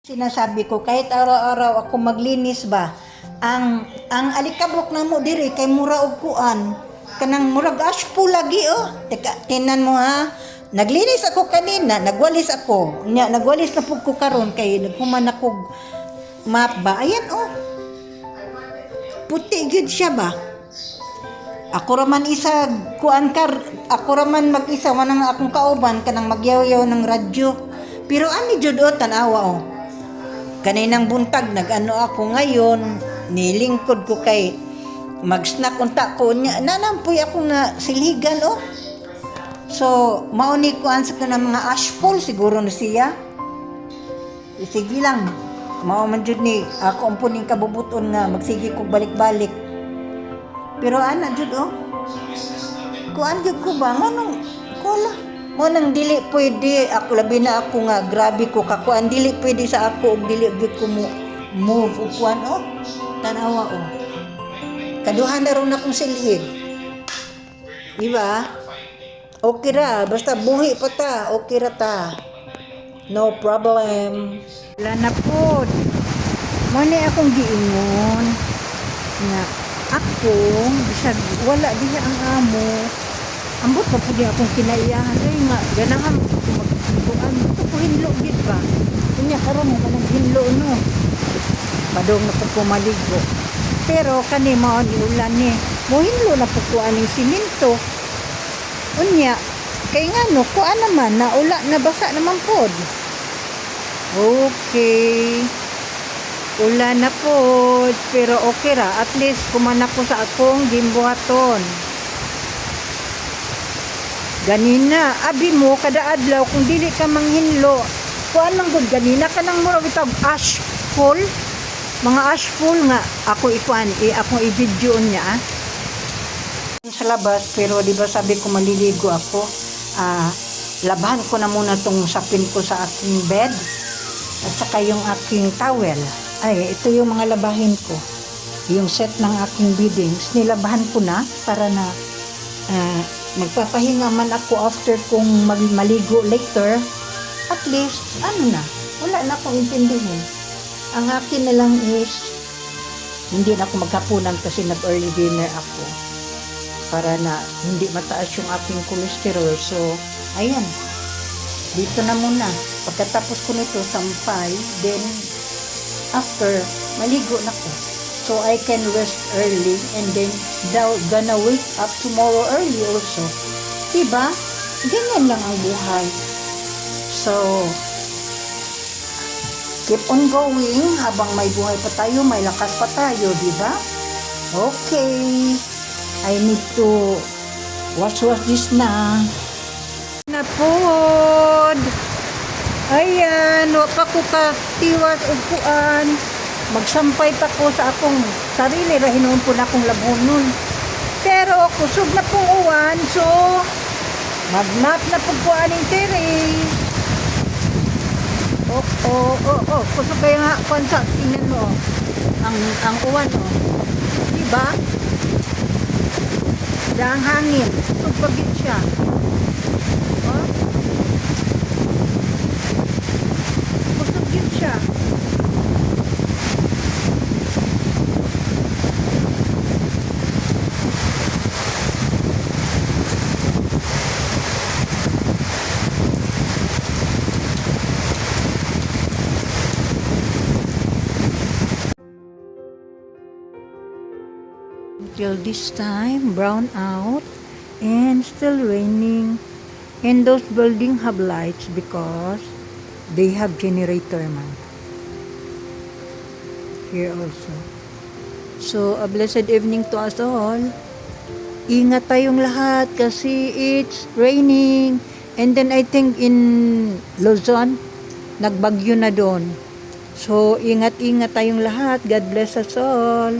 Sinasabi ko kahit araw-araw ako maglinis ba, ang alikabok na mo diri kay mura og kuan, kanang murag ashpo lagi Teka, tinan mo ha. Naglinis ako kanina, nagwalis ako. Nagwalis na pug ko karon kay naghuman ako map ba. Ayan puti gyud siya ba. Ako raman isa kuan kar, ako raman mag-isa manang akong kauban kanang magyaw-yaw ng radyo. Pero ani jud tanawa Kaninang buntag nag-ano ako ngayon, nilingkod ko kay mag-snack unta ko niya. Nanampoy ako na siligan So, mauni ko ansa ko ng mga ashful siguro na siya. Sige lang. Mao man jud ni ako ang puning kabubuton nga magsige ko balik-balik. Pero ana jud kuan jud ko ba nganong kola. Mo nang dili pwede ako labi na ako nga grabe ko kakuan dili pwede sa ako og dili gyud ko mo move og kuan tanawa kaduhan na ron akong silhig, diba? Okay ra basta buhi pa ta, okay ra ta, no problem. Wala na po mo ni akong giingon nga ako bisag wala diha ang amo. Ambot pa po akong kinaiyahan nga ganahan ko magtuan ito po hinlo gid ba kunya karon mo kanang hinlo padong na po maligo pero kani mao ni ulan ni mo hinlo na po ko aning simento unya kay ngano kuan naman na ula na basa naman pod. Okay, ulan na pod pero okay ra at least kuman ako sa akong gimbuhaton. Ganina, abi mo kada adlaw kung dili ka manghinlo. Kuan lang gud ganina kanang mura bitag ashful. Mga ashful nga ako akong i-video niya. Sa labas pero di ba sabi ko maliligo ako. Labahan ko na muna tong sapin ko sa aking bed at saka yung aking towel. Ay, ito yung mga labahin ko. Yung set ng aking beddings, nilabahan ko na para na magpapahinga man ako after kung maligo later. At least wala na akong intindihin. Ang akin na lang is hindi na ako maghapunan kasi nag early dinner ako para na hindi mataas yung aking cholesterol. So ayan, dito na muna pagkatapos ko nito sampay, then after maligo na ko so I can rest early and then gonna wake up tomorrow early also. Diba? Ganyan lang ang buhay. So, keep on going habang may buhay pa tayo, may lakas pa tayo, diba? Okay. I need to wash this na. Napod. Ayan, wapa ko ka tiwas o kuan. Magsampay pa ko sa akong sarili rahinon po na akong labhonon. Pero kusog na pong uwan, so magmap na po po aning terrace. Kusog kayo nga kwansa, tingnan mo ang uwan diba? Daang hangin, kusog pagit siya. Kusog yun siya. Until this time, brown out and still raining, and those building have lights because they have generator man here also. So a blessed evening to us all. Ingat tayong lahat kasi it's raining, and then I think in Luzon nagbagyo na doon. So ingat tayong lahat. God bless us all.